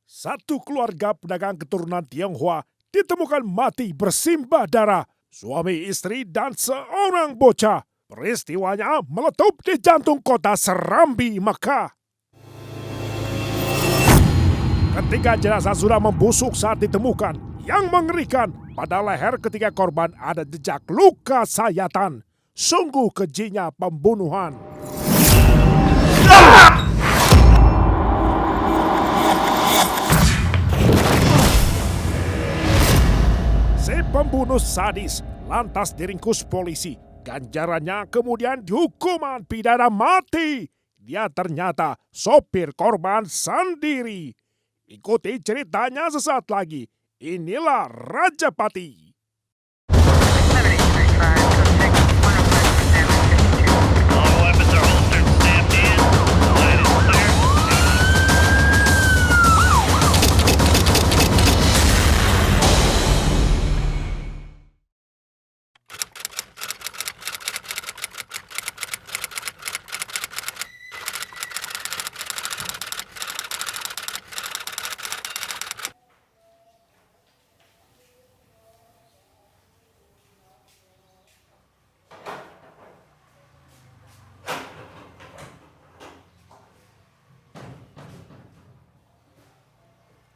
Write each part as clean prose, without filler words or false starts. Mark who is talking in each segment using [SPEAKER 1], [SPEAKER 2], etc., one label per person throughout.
[SPEAKER 1] Satu keluarga pedagang keturunan Tionghoa ditemukan mati bersimbah darah. Suami istri dan seorang bocah. Peristiwanya meletup di jantung kota Serambi, Mekah. Ketiga jenazah sudah membusuk saat ditemukan. Yang mengerikan, pada leher ketiga korban ada jejak luka sayatan. Sungguh kejinya pembunuhan. Si pembunuh sadis lantas diringkus polisi. Ganjarannya kemudian dihukuman pidana mati. Dia ternyata sopir korban sendiri. Ikuti ceritanya sesaat lagi. Inilah Rajapati.
[SPEAKER 2] All weapons are holstered and stamped in. Line is clear.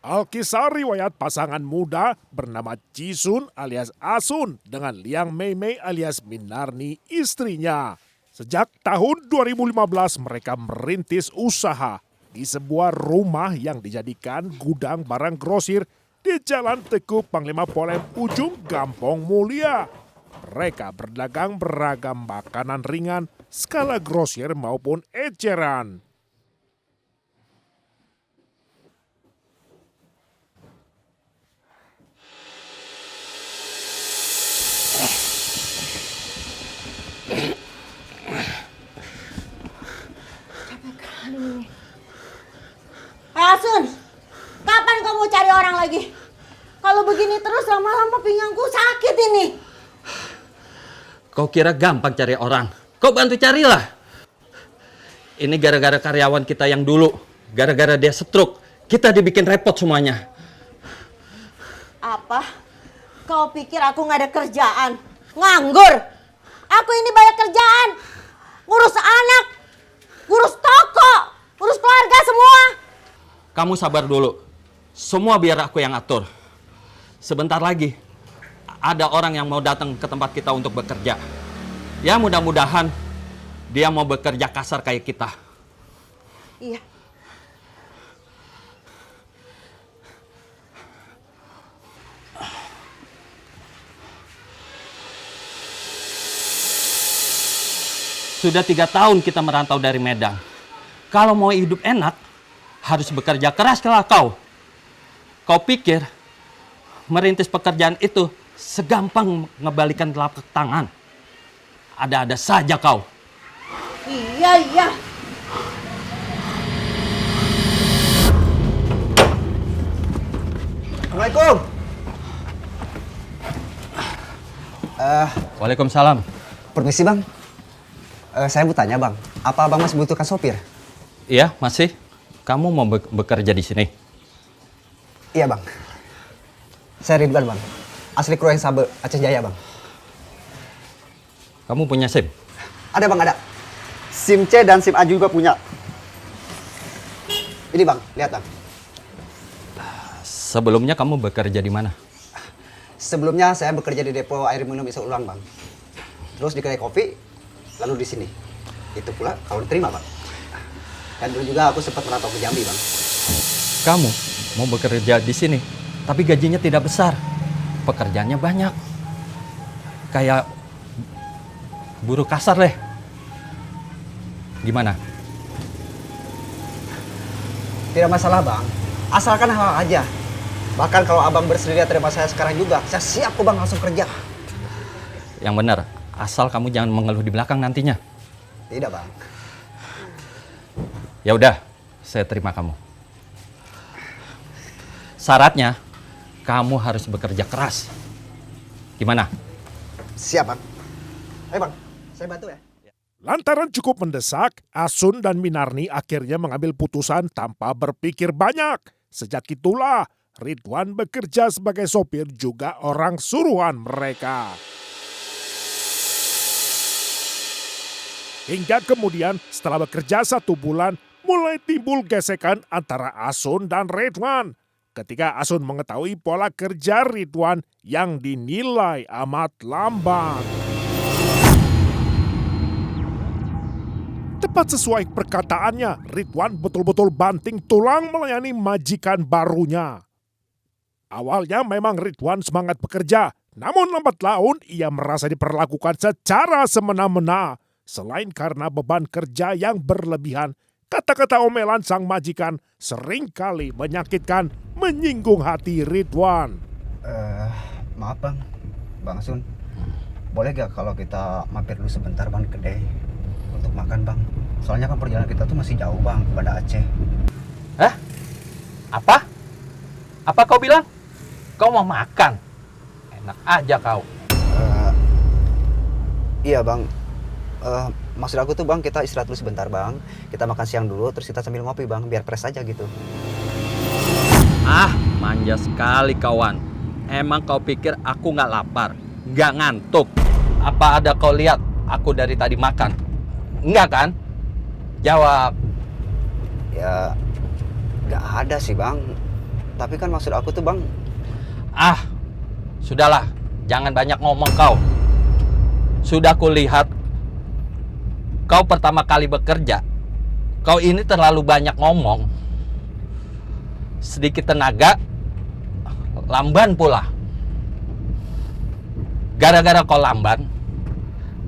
[SPEAKER 1] Alkisah riwayat pasangan muda bernama Jisun alias Asun dengan Liang Meimei alias Minarni istrinya. Sejak tahun 2015 mereka merintis usaha di sebuah rumah yang dijadikan gudang barang grosir di Jalan Teguh Panglima Polem ujung Gampong Mulia. Mereka berdagang beragam makanan ringan, skala grosir maupun eceran.
[SPEAKER 3] Asun, kapan kamu cari orang lagi? Kalau begini terus lama-lama pinggangku sakit ini.
[SPEAKER 4] Kau kira gampang cari orang? Kau bantu carilah. Ini gara-gara karyawan kita yang dulu. Gara-gara dia stroke. Kita dibikin repot semuanya.
[SPEAKER 3] Apa? Kau pikir aku nggak ada kerjaan? Nganggur? Aku ini banyak kerjaan. Ngurus anak, ngurus toko, ngurus keluarga semua.
[SPEAKER 4] Kamu sabar dulu. Semua biar aku yang atur. Sebentar lagi ada orang yang mau datang ke tempat kita untuk bekerja. Ya mudah-mudahan dia mau bekerja kasar kayak kita.
[SPEAKER 3] Iya.
[SPEAKER 4] Sudah 3 tahun kita merantau dari Medan. Kalau mau hidup enak, harus bekerja keras kalau kau. Kau pikir merintis pekerjaan itu segampang ngebalikan telapak tangan? Ada-ada saja kau.
[SPEAKER 3] Iya.
[SPEAKER 5] Assalamualaikum.
[SPEAKER 4] Waalaikumsalam.
[SPEAKER 5] Permisi bang. Saya mau tanya bang, apa abang masih butuhkan sopir?
[SPEAKER 4] Iya, masih. Kamu mau bekerja di sini?
[SPEAKER 5] Iya bang. Saya Ridwan bang. Asli Kroeng Sabe, Aceh Jaya bang.
[SPEAKER 4] Kamu punya SIM?
[SPEAKER 5] Ada bang, ada. SIM C dan SIM A juga punya. Ini bang, lihat bang.
[SPEAKER 4] Sebelumnya kamu bekerja di mana?
[SPEAKER 5] Sebelumnya saya bekerja di depo air minum Isa Ulang bang. Terus di kedai kopi, lalu di sini. Itu pula kalau diterima bang. Dan dulu juga aku sempat merantau ke Jambi bang.
[SPEAKER 4] Kamu mau bekerja di sini, tapi gajinya tidak besar. Pekerjaannya banyak. Kayak buruh kasar deh. Gimana?
[SPEAKER 5] Tidak masalah bang, asalkan halal aja. Bahkan kalau abang bersedia terima saya sekarang juga, saya siap kok bang langsung kerja.
[SPEAKER 4] Yang benar, asal kamu jangan mengeluh di belakang nantinya.
[SPEAKER 5] Tidak bang.
[SPEAKER 4] Ya udah, saya terima kamu. Syaratnya, kamu harus bekerja keras. Gimana?
[SPEAKER 5] Siap bang. Ayo bang, saya bantu ya.
[SPEAKER 1] Lantaran cukup mendesak, Asun dan Minarni akhirnya mengambil putusan tanpa berpikir banyak. Sejak itulah Ridwan bekerja sebagai sopir juga orang suruhan mereka. Hingga kemudian setelah bekerja 1 bulan, mulai timbul gesekan antara Asun dan Ridwan. Ketika Asun mengetahui pola kerja Ridwan yang dinilai amat lambat. Tepat sesuai perkataannya, Ridwan betul-betul banting tulang melayani majikan barunya. Awalnya memang Ridwan semangat bekerja, namun lambat laun ia merasa diperlakukan secara semena-mena. Selain karena beban kerja yang berlebihan, kata-kata omelan sang majikan seringkali menyakitkan, menyinggung hati Ridwan.
[SPEAKER 5] Maaf Bang Asun. Boleh gak kalau kita mampir dulu sebentar Bang ke kedai untuk makan Bang? Soalnya kan perjalanan kita tuh masih jauh Bang ke Banda Aceh.
[SPEAKER 4] Hah? Apa? Apa kau bilang? Kau mau makan? Enak aja kau.
[SPEAKER 5] Iya Bang. Maksud aku tuh Bang, kita istirahat dulu sebentar Bang. Kita makan siang dulu, terus kita sambil ngopi Bang, biar fresh aja gitu.
[SPEAKER 4] Ah, manja sekali kawan. Emang kau pikir aku nggak lapar? Nggak ngantuk? Apa ada kau lihat aku dari tadi makan? Enggak kan? Jawab.
[SPEAKER 5] Ya, nggak ada sih Bang. Tapi kan maksud aku tuh Bang.
[SPEAKER 4] Ah, sudahlah. Jangan banyak ngomong kau. Sudah kulihat kau pertama kali bekerja. Kau ini terlalu banyak ngomong. Sedikit tenaga, lamban pula. Gara-gara kau lamban,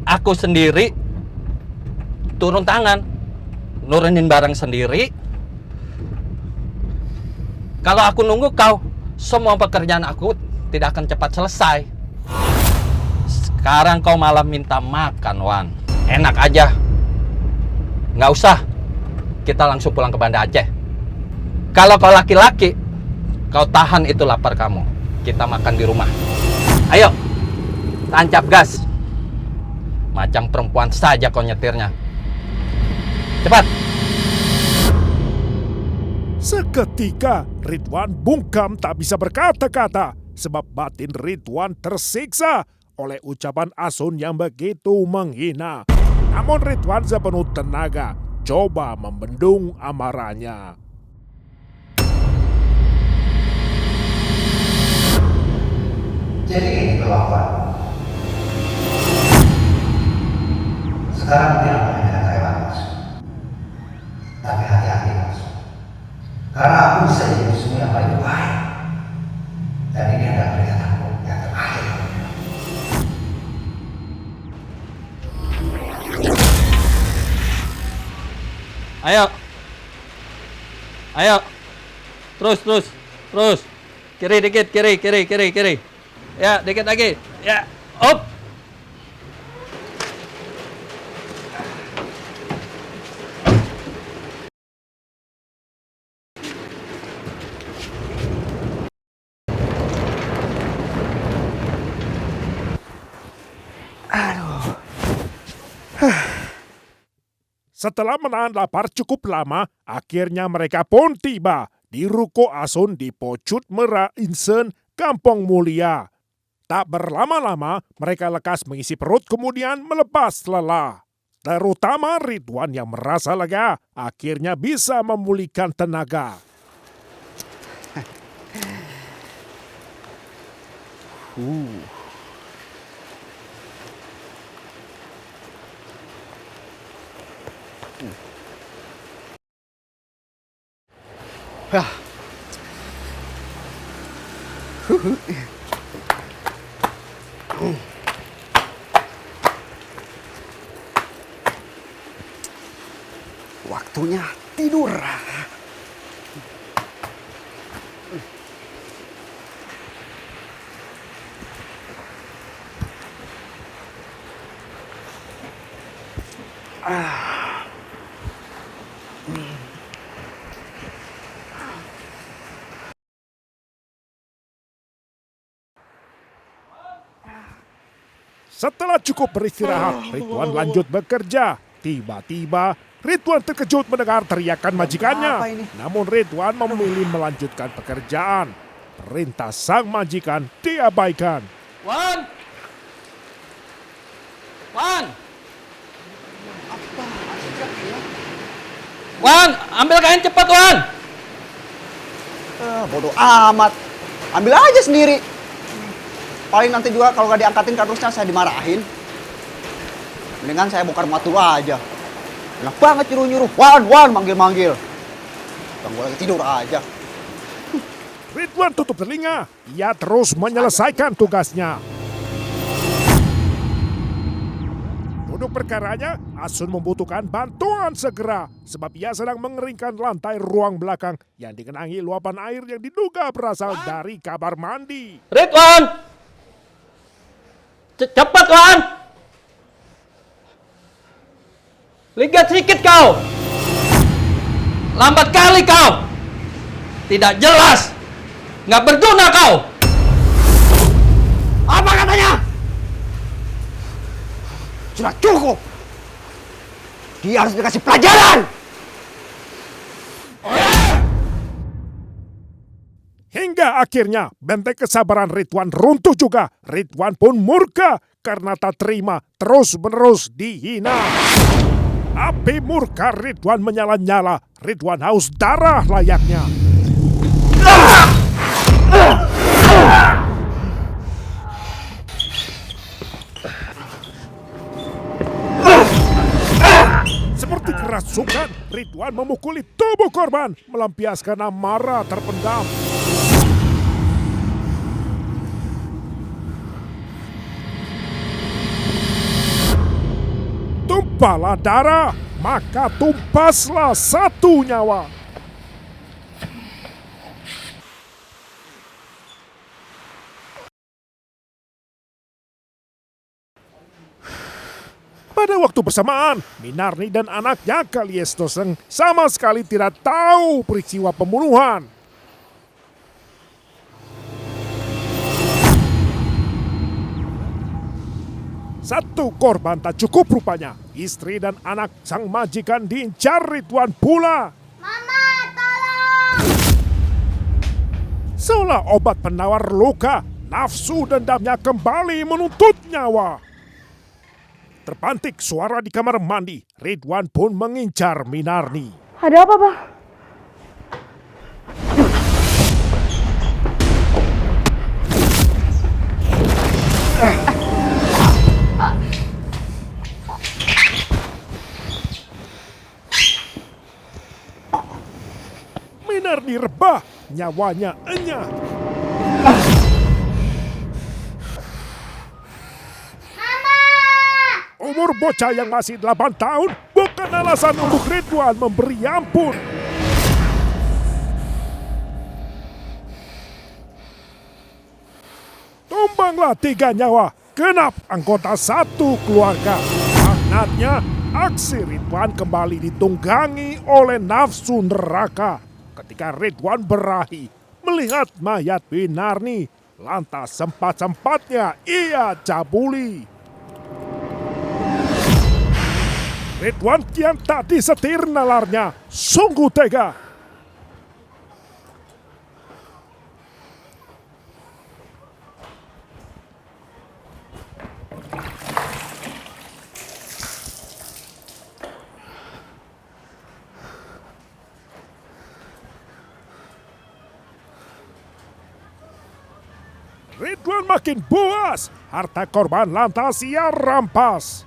[SPEAKER 4] aku sendiri turun tangan, nurunin barang sendiri. Kalau aku nunggu kau, semua pekerjaan aku tidak akan cepat selesai. Sekarang kau malah minta makan, Wan. Enak aja. Nggak usah. Kita langsung pulang ke Banda Aceh. Kalau kau laki-laki, kau tahan itu lapar kamu. Kita makan di rumah. Ayo, tancap gas. Macam perempuan saja kau nyetirnya. Cepat.
[SPEAKER 1] Seketika Ridwan bungkam tak bisa berkata-kata sebab batin Ridwan tersiksa oleh ucapan Asun yang begitu menghina. Namun Ridwan sepenuh tenaga coba membendung amarahnya.
[SPEAKER 5] Jadi ini kelakuan. Sekarang mungkin aku hanya Taiwan Mas. Tapi hati-hati Mas. Karena aku bisa jadi musuh yang paling baik. Dan ini adalah pernyataan yang terakhir.
[SPEAKER 4] Ayo. Ayo. Terus. Kiri dikit, kiri. Ya, dikit lagi. Ya, up.
[SPEAKER 1] Setelah menahan lapar cukup lama, akhirnya mereka pun tiba di ruko Asun di Pocut Mera Insen, Kampung Mulia. Tak berlama-lama, mereka lekas mengisi perut kemudian melepas lelah. Terutama Ridwan yang merasa lega, akhirnya bisa memulihkan tenaga.
[SPEAKER 5] Waktunya tidur.
[SPEAKER 1] Setelah cukup beristirahat, Ridwan lanjut bekerja. Tiba-tiba Ridwan terkejut mendengar teriakan majikannya.
[SPEAKER 6] apa ini?
[SPEAKER 1] Namun Ridwan memilih melanjutkan pekerjaan. Perintah sang majikan diabaikan.
[SPEAKER 4] Wan! Wan! Wan, ambil kain cepat, Wan!
[SPEAKER 6] Bodoh amat. Ambil aja sendiri. Paling nanti juga kalau nggak diangkatin kardusnya saya dimarahin. Mendingan saya bongkar muat dulu aja. Enak banget nyuruh-nyuruh. Wan, manggil-manggil. Bang, gue lagi tidur aja.
[SPEAKER 1] Ridwan tutup telinga. Ia terus menyelesaikan tugasnya. Untuk perkaranya, Asun membutuhkan bantuan segera sebab ia sedang mengeringkan lantai ruang belakang yang digenangi luapan air yang diduga berasal dari kamar mandi.
[SPEAKER 4] Ridwan! Cepat, Wan! Lihat sedikit kau! Lambat kali kau! Tidak jelas! Nggak berguna kau!
[SPEAKER 6] Apa katanya? Sudah cukup. Dia harus dikasih pelajaran.
[SPEAKER 1] Hingga akhirnya benteng kesabaran Ridwan runtuh juga. Ridwan pun murka karena tak terima terus-menerus dihina. Api murka Ridwan menyala-nyala. Ridwan haus darah layaknya. Seperti kerasukan, Ridwan memukuli tubuh korban, melampiaskan amarah terpendam. Tumpahlah darah, maka tumpaslah satu nyawa. Pada waktu bersamaan, Minarni dan anaknya Kaliestoseng sama sekali tidak tahu peristiwa pembunuhan. Satu korban tak cukup rupanya. Istri dan anak sang majikan diincar Ridwan pula.
[SPEAKER 3] Mama, tolong!
[SPEAKER 1] Seolah obat penawar luka, nafsu dendamnya kembali menuntut nyawa. Terpantik suara di kamar mandi, Ridwan pun mengincar Minarni.
[SPEAKER 3] Ada apa, Bang?
[SPEAKER 1] Minarni rebah, nyawanya enyah. Umur bocah yang masih 8 tahun bukan alasan untuk Ridwan memberi ampun. Tumbanglah 3 nyawa, genap anggota satu keluarga. Maknanya, aksi Ridwan kembali ditunggangi oleh nafsu neraka. Ketika Ridwan berahi melihat mayat Minarni, lantas sempat-sempatnya ia cabuli. Ridwan kian tak disetir nalarnya, sungguh tega. Ridwan makin puas, harta korban lantas ia rampas.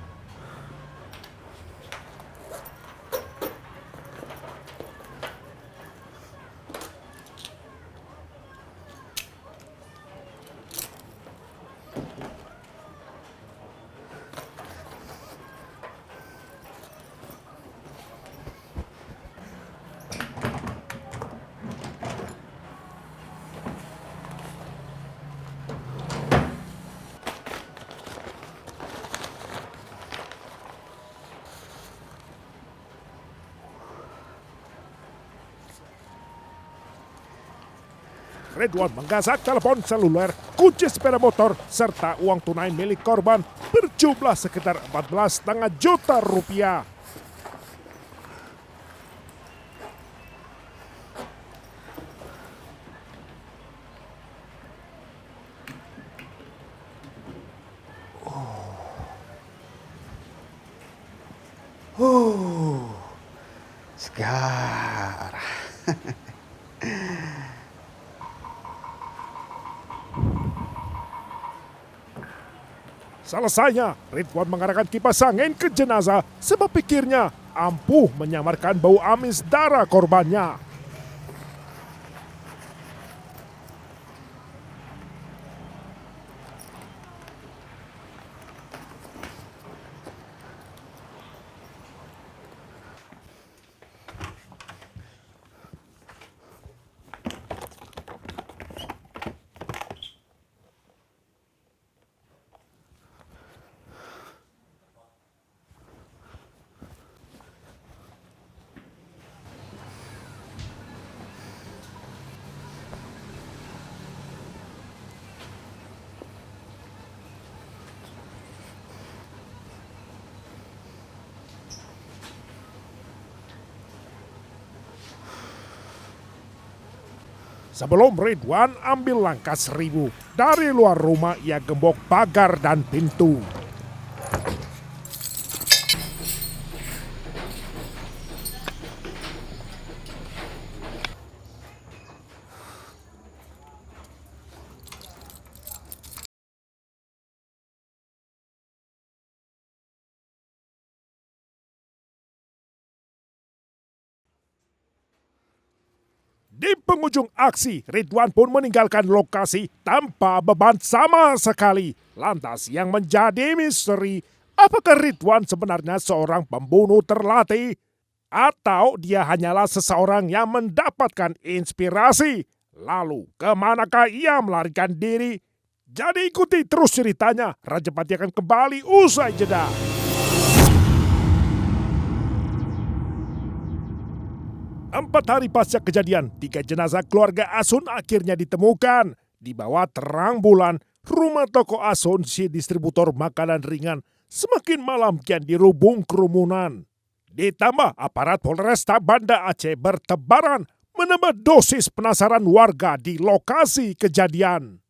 [SPEAKER 1] Ridwan menggasak telepon seluler, kunci sepeda motor, serta uang tunai milik korban berjumlah sekitar 14,5 juta rupiah.
[SPEAKER 6] Segar.
[SPEAKER 1] Selesainya, Ridwan mengarahkan kipas angin ke jenazah sebab pikirnya ampuh menyamarkan bau amis darah korbannya. Sebelum Ridwan ambil langkah 1000, dari luar rumah ia gembok pagar dan pintu. Di penghujung aksi, Ridwan pun meninggalkan lokasi tanpa beban sama sekali. Lantas yang menjadi misteri, apakah Ridwan sebenarnya seorang pembunuh terlatih? Atau dia hanyalah seseorang yang mendapatkan inspirasi? Lalu, kemanakah ia melarikan diri? Jadi ikuti terus ceritanya, Raja Pati akan kembali usai jeda. Empat hari pasca kejadian, 3 jenazah keluarga Asun akhirnya ditemukan. Di bawah terang bulan, rumah toko Asun, si distributor makanan ringan, semakin malam kian dirubung kerumunan. Ditambah aparat Polresta Banda Aceh bertebaran menambah dosis penasaran warga di lokasi kejadian.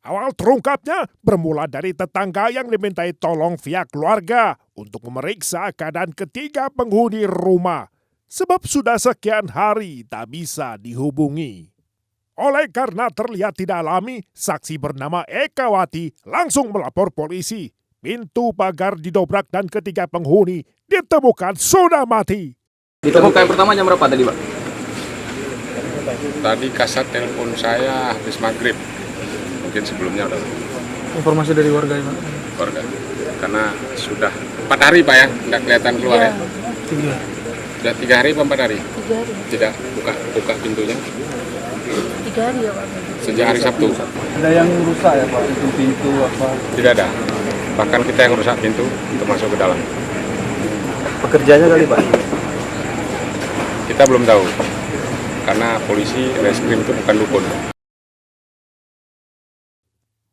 [SPEAKER 1] Awal terungkapnya bermula dari tetangga yang dimintai tolong via keluarga untuk memeriksa keadaan ketiga penghuni rumah. Sebab sudah sekian hari tak bisa dihubungi. Oleh karena terlihat tidak alami, saksi bernama Ekawati langsung melapor polisi. Pintu pagar didobrak dan ketiga penghuni ditemukan sudah mati.
[SPEAKER 7] Ditemukan yang pertama jam berapa tadi, Pak?
[SPEAKER 8] Tadi kasat telepon saya habis maghrib. Mungkin sebelumnya udah
[SPEAKER 7] Informasi dari warga ya, Pak?
[SPEAKER 8] keluarga. Karena sudah 4 hari Pak ya, nggak kelihatan keluar ya.
[SPEAKER 7] Tiga.
[SPEAKER 8] Sudah 3 hari apa 4 hari?
[SPEAKER 9] 3 hari.
[SPEAKER 8] Tidak buka pintunya
[SPEAKER 9] 3 hari ya Pak.
[SPEAKER 8] sejak hari Sabtu.
[SPEAKER 7] Ada yang rusak ya, Pak? Itu pintu apa?
[SPEAKER 8] Tidak ada. Bahkan kita yang rusak pintu untuk masuk ke dalam.
[SPEAKER 7] Pekerjanya kali, Pak?
[SPEAKER 8] Kita belum tahu. Karena polisi reskrim itu bukan dukun.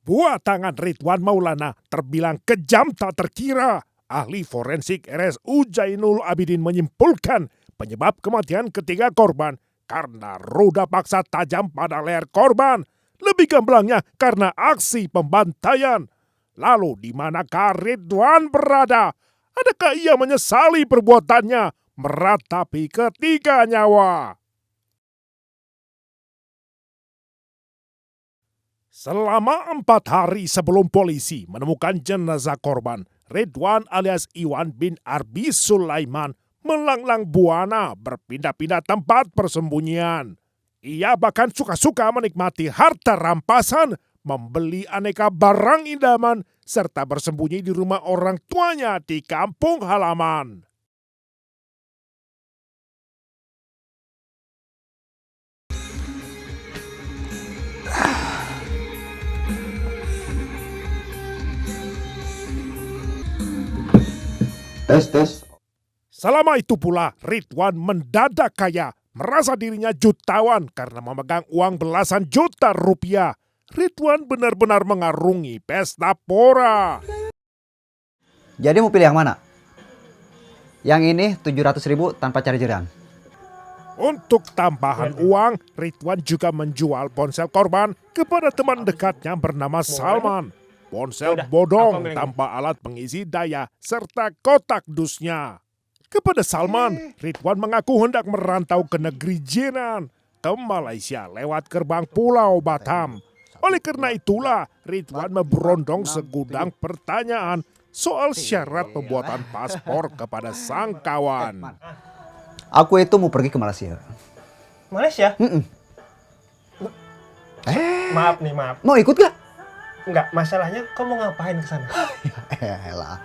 [SPEAKER 1] Buah tangan Ridwan Maulana terbilang kejam tak terkira. Ahli forensik RSU Jainul Abidin menyimpulkan penyebab kematian ketiga korban karena roda paksa tajam pada leher korban. Lebih gamblangnya karena aksi pembantaian. Lalu di manakah Ridwan berada? Adakah ia menyesali perbuatannya meratapi ketiga nyawa? Selama 4 hari sebelum polisi menemukan jenazah korban, Ridwan alias Iwan bin Arbi Sulaiman melanglang buana berpindah-pindah tempat persembunyian. Ia bahkan suka-suka menikmati harta rampasan, membeli aneka barang idaman, serta bersembunyi di rumah orang tuanya di kampung halaman.
[SPEAKER 6] Tes.
[SPEAKER 1] Selama itu pula, Ridwan mendadak kaya, merasa dirinya jutawan karena memegang uang belasan juta rupiah. Ridwan benar-benar mengarungi pesta pora.
[SPEAKER 6] Jadi mau pilih yang mana? Yang ini 700.000 tanpa chargeran.
[SPEAKER 1] Untuk tambahan uang, Ridwan juga menjual ponsel korban kepada teman dekatnya bernama Salman. Ponsel bodong tanpa alat pengisi daya serta kotak dusnya. Kepada Salman, Ridwan mengaku hendak merantau ke negeri jiran, ke Malaysia lewat gerbang Pulau Batam. Oleh karena itulah, Ridwan memberondong segudang pertanyaan soal syarat pembuatan paspor kepada sang kawan.
[SPEAKER 6] Aku itu mau pergi ke Malaysia.
[SPEAKER 10] Malaysia? Maaf nih, maaf.
[SPEAKER 6] Mau ikut gak?
[SPEAKER 10] Enggak, masalahnya kau mau ngapain ke sana?
[SPEAKER 6] Elah.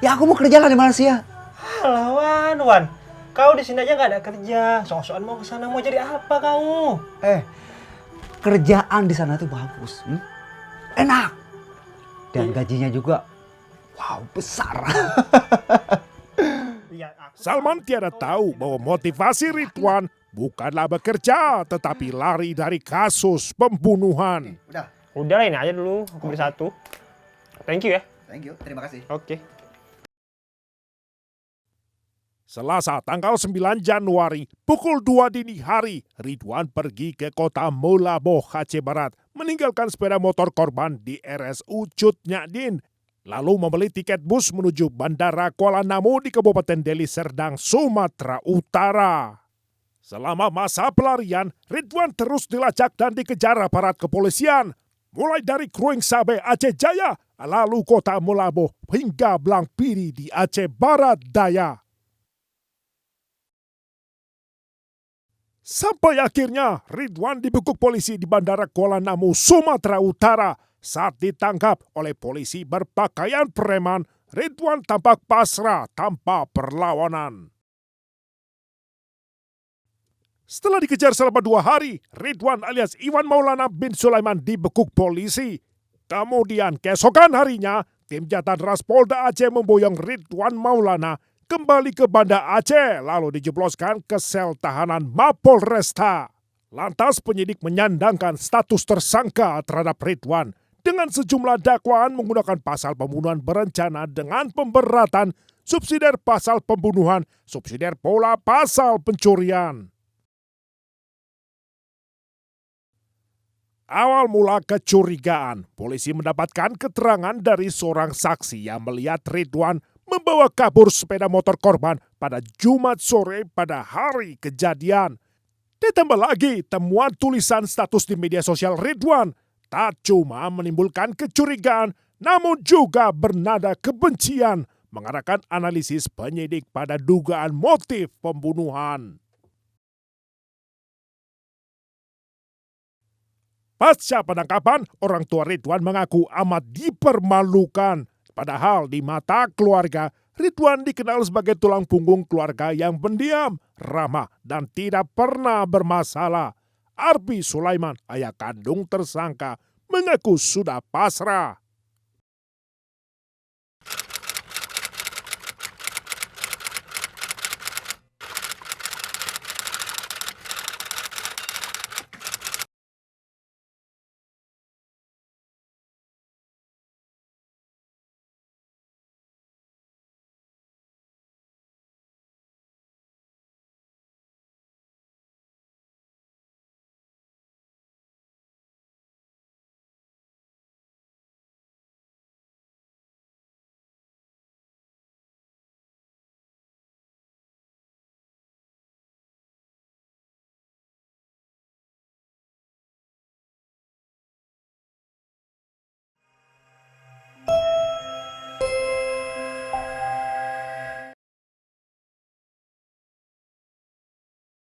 [SPEAKER 6] Ya aku mau kerja lah di Malaysia.
[SPEAKER 10] Alah, Wan. Kau di sini aja nggak ada kerja. Sok-sokan mau ke sana mau jadi apa kamu?
[SPEAKER 6] Kerjaan di sana tuh bagus. Enak. Dan gajinya juga wow, besar.
[SPEAKER 1] Salman tiada tahu bahwa motivasi Ridwan bukanlah bekerja, tetapi lari dari kasus pembunuhan.
[SPEAKER 10] Udah lah, ini aja dulu. Aku beli satu. Thank you ya.
[SPEAKER 6] Thank you, terima kasih.
[SPEAKER 10] Oke.
[SPEAKER 1] Selasa tanggal 9 Januari pukul 2 dini hari, Ridwan pergi ke kota Molaboh, Aceh Barat, meninggalkan sepeda motor korban di RSU Cut Nyadin, lalu membeli tiket bus menuju Bandara Kuala Namu di Kabupaten Deli Serdang, Sumatera Utara. Selama masa pelarian, Ridwan terus dilacak dan dikejar aparat kepolisian, mulai dari Krueng Sabe, Aceh Jaya, lalu kota Molaboh, hingga Blangpiri di Aceh Barat Daya. Sampai akhirnya Ridwan dibekuk polisi di Bandara Kuala Namu, Sumatera Utara. Saat ditangkap oleh polisi berpakaian preman, Ridwan tampak pasrah tanpa perlawanan. Setelah dikejar selama 2 hari, Ridwan alias Iwan Maulana bin Sulaiman dibekuk polisi. Kemudian keesokan harinya, tim Jatan Ras Polda Aceh memboyong Ridwan Maulana kembali ke Banda Aceh, lalu dijebloskan ke sel tahanan Mapolresta. Lantas penyidik menyandangkan status tersangka terhadap Ridwan dengan sejumlah dakwaan menggunakan pasal pembunuhan berencana dengan pemberatan, subsidiar pasal pembunuhan, subsidiar pula pasal pencurian. Awal mula kecurigaan, polisi mendapatkan keterangan dari seorang saksi yang melihat Ridwan membawa kabur sepeda motor korban pada Jumat sore pada hari kejadian. Ditambah lagi temuan tulisan status di media sosial Ridwan tak cuma menimbulkan kecurigaan, namun juga bernada kebencian, mengarahkan analisis penyidik pada dugaan motif pembunuhan. Pasca penangkapan, orang tua Ridwan mengaku amat dipermalukan. Padahal di mata keluarga, Ridwan dikenal sebagai tulang punggung keluarga yang pendiam, ramah, dan tidak pernah bermasalah. Arbi Sulaiman, ayah kandung tersangka, mengaku sudah pasrah.